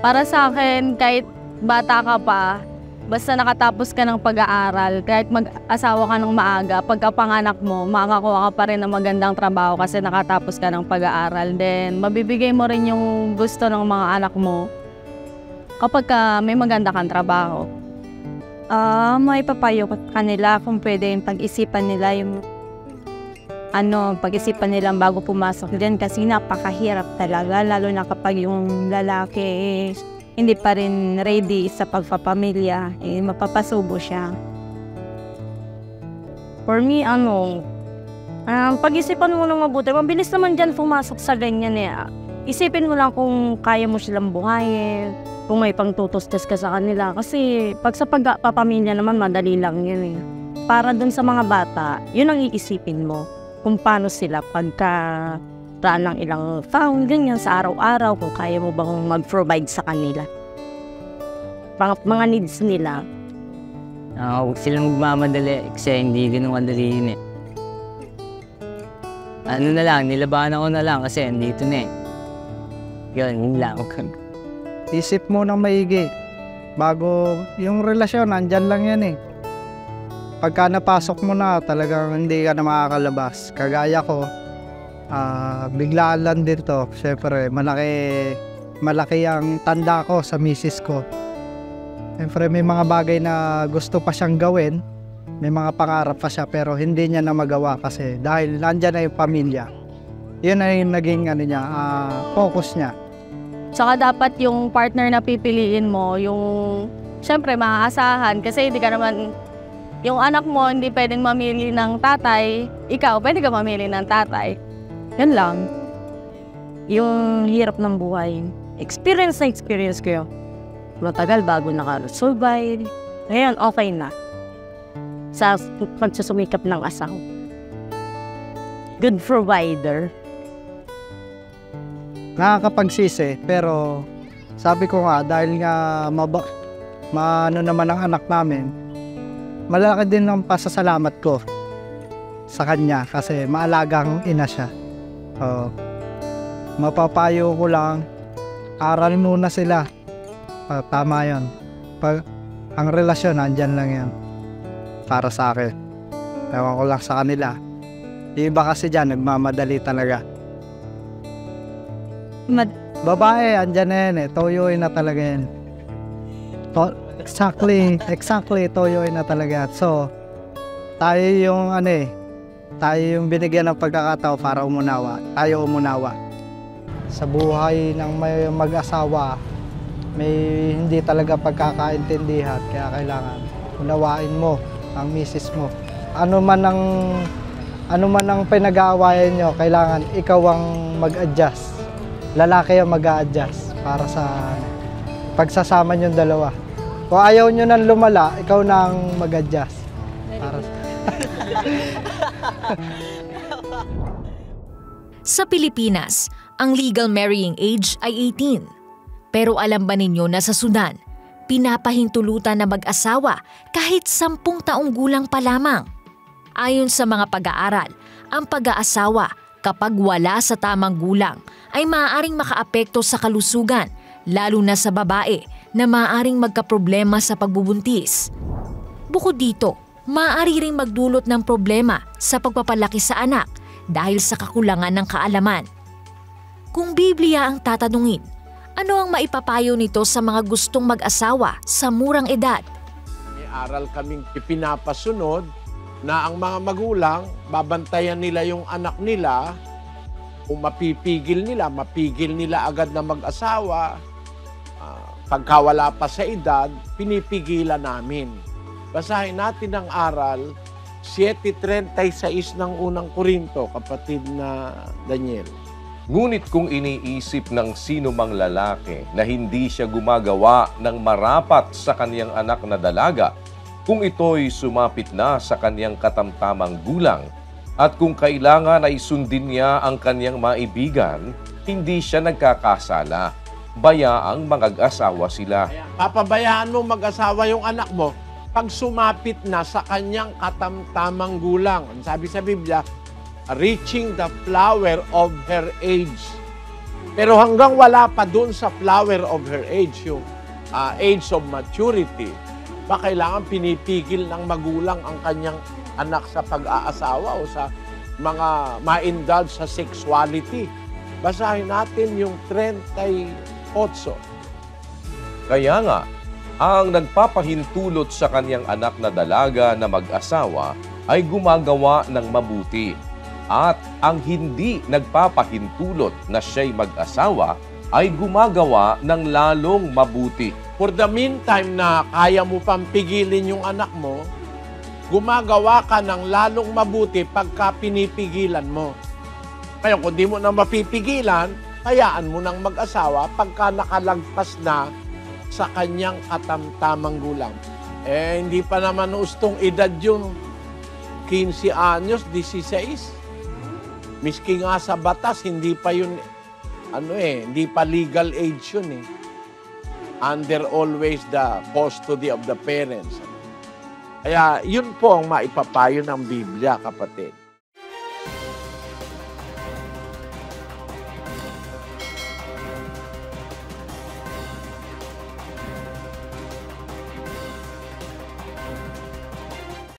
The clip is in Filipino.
Para sa akin, kahit bata ka pa, basta nakatapos ka ng pag-aaral, kahit mag-asawa ka ng maaga, pagkapanganak mo, makakuha ka pa rin ng magandang trabaho kasi nakatapos ka ng pag-aaral. Then, mabibigay mo rin yung gusto ng mga anak mo kapag may maganda kang trabaho. May papayo ko kanila kung pwede yung pag-isipan nila yung pag-isipan nila bago pumasok din kasi napakahirap talaga, lalo na kapag yung lalaki hindi pa rin ready sa pagpapamilya, mapapasubo siya. For me, pag-isipan mo nang mabuti, mabilis naman dyan pumasok sa ganyan Isipin mo lang kung kaya mo silang buhayin, kung may pangtutustos ka sa kanila. Kasi pag sa pagpapamilya naman, madali lang yan Para dun sa mga bata, yun ang iisipin mo. Kung paano sila pagka ng ilang taon, ganyan sa araw-araw, kung kaya mo bang mag-provide sa kanila. Mga needs nila. Huwag silang magmamadali kasi hindi ganun kadali yun na lang, nilabanan ko na lang kasi andito na yun lang. Isip mo ng maigi. Bago yung relasyon, nandyan lang yan Pagka napasok mo na, talagang hindi ka na makakalabas. Kagaya ko, biglaan lang din to. Siyempre, malaki ang tanda ko sa misis ko. Siyempre, may mga bagay na gusto pa siyang gawin. May mga pangarap pa siya, pero hindi niya na magawa kasi dahil nandyan na yung pamilya. Yun na yung naging focus niya. Tsaka dapat yung partner na pipiliin mo, yung siyempre maaasahan kasi hindi ka naman... Yung anak mo hindi pwedeng mamili ng tatay, ikaw pwede ka mamili ng tatay. Yan lang. Yung hirap ng buhay. Experience ko yun. Matagal bago nakasurvive. Ngayon, okay na. Sa pagsusumikap ng asawa. Good provider. Nakakapagsisi, pero sabi ko nga, dahil nga naman ang anak namin, malaki din ang pasasalamat ko sa kanya kasi maalagang ina siya. Mapapayo ko lang, aralin muna sila. Tama yun. Ang relasyon, andyan lang yan. Para sa akin. Ewan ko lang sa kanila. Yung iba kasi dyan, nagmamadali talaga. Babae, andyan na yan toyoy na talaga yan. Exactly, toyoy na talaga. So, tayo yung tayo yung binigyan ng pagkakataon para umunawa. Tayo umunawa. Sa buhay ng may mag-asawa, may hindi talaga pagkakaintindihan. Kaya kailangan unawain mo ang misis mo. Ano man ang pinag-aawayan nyo, kailangan ikaw ang mag-adjust. Lalaki ang mag-a-adjust para sa pagsasama nyong dalawa. Kung ayaw nyo nang lumala, ikaw nang mag-adjust. Sa Pilipinas, ang legal marrying age ay 18. Pero alam ba ninyo na sa Sudan, pinapahintulutan na mag-asawa kahit 10 taong gulang pa lamang? Ayon sa mga pag-aaral, ang pag-aasawa kapag wala sa tamang gulang ay maaaring makaapekto sa kalusugan, lalo na sa babae na maaaring magkaproblema sa pagbubuntis. Bukod dito, maaari ring magdulot ng problema sa pagpapalaki sa anak dahil sa kakulangan ng kaalaman. Kung Biblia ang tatanungin, ano ang maipapayo nito sa mga gustong mag-asawa sa murang edad? May aral kaming ipinapasunod na ang mga magulang, babantayan nila yung anak nila. Kung mapipigil nila agad na mag-asawa. Pagka wala pa sa edad, pinipigilan namin. Basahin natin ang aral, 7:36 ng unang Korinto, kapatid na Daniel. Ngunit kung iniisip ng sino mang lalaki na hindi siya gumagawa ng marapat sa kaniyang anak na dalaga, kung ito'y sumapit na sa kaniyang katamtamang gulang, at kung kailangan ay sundin niya ang kaniyang maibigan, hindi siya nagkakasala. Bayaang mag-asawa sila. Papabayaan mo mag-asawa yung anak mo pag sumapit na sa kanyang katamtamang gulang. Ang sabi sa Biblia, reaching the flower of her age. Pero hanggang wala pa dun sa flower of her age, yung age of maturity, ba kailangan pinipigil ng magulang ang kanyang anak sa pag-aasawa o sa mga ma-indulge sa sexuality? Basahin natin yung 38. Kaya nga, ang nagpapahintulot sa kanyang anak na dalaga na mag-asawa ay gumagawa ng mabuti. At ang hindi nagpapahintulot na siya'y mag-asawa ay gumagawa ng lalong mabuti. For the meantime na kaya mo pang pigilin yung anak mo, gumagawa ka ng lalong mabuti pagka pinipigilan mo. Kaya kung di mo na mapipigilan, hayaan mo nang mag-asawa pagka nakalagpas na sa kanyang katamtamang gulang. Hindi pa naman ustong edad yung 15 anyos, 16. Miski nga sa batas, hindi pa yun, hindi pa legal age yun . Under always the custody of the parents. Kaya yun po ang maipapayo ng Biblia, kapatid.